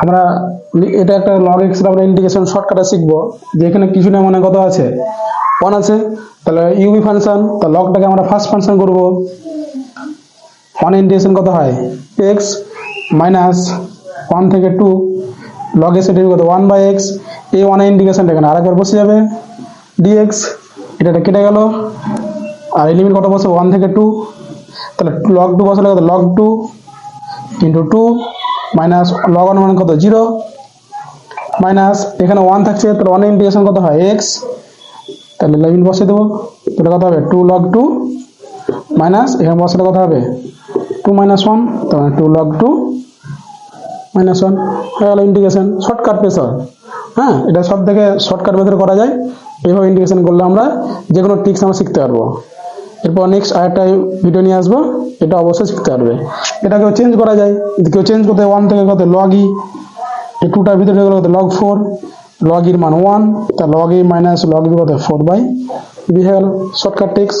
আমরা এটা একটা লগ এক্স এর আমরা ইন্টিগ্রেশন শর্টকাটে শিখবো, যে এখানে কিছু না মানে কত আছে 1 আছে, তাহলে ইউবি ফাংশন, তাহলে লগটাকে আমরা ফার্স্ট ফাংশন করব। 1 ইন্টিগ্রেশন কত হয় x মাইনাস 1 থেকে 2 লগ এস এর কত 1/x, এই 1 এর ইন্টিগ্রেশনটা এখানে আরেকবার বসে যাবে dx, এটা কেটে গেল, আর এই লিমিট কত বসে 1 থেকে 2, তাহলে log 2 বসালে কত log 2 ইন্টু 2 মাইনাস log 1 মানে কত 0 মাইনাস এখানে 1 থাকছে, তাহলে 1 এর ইন্টিগ্রেশন কত হয় x, তাহলে লিমিট বসিয়ে দেবো, তাহলে কত হবে 2 log 2 মাইনাস এখানে বসালে কত হবে 2 মাইনাস 1, তাহলে 2 log 2 মাইনাস 1 হয়ে গেল ইন্টিগ্রেশন। শর্টকাট মেথড, হ্যাঁ, এটা সব থেকে শর্টকাট মেথড করা যায়। এইভাবে ইন্টিগ্রেশন করলে আমরা যে কোনো ট্রিক্স আমরা শিখতে পারবো। এরপর নেক্সট আরেকটা ভিডিও নিয়ে আসবো, এটা অবশ্যই শিখতে পারবে। এটাকেও চেঞ্জ করা যায়, কেউ চেঞ্জ করতে 1 থেকে কত log e, এই 2টার ভিতরে গেলে কত log 4, log e এর মান 1, তা log e minus log e কত 4/b হয়ে গেল শর্টকাট ট্রিক্স।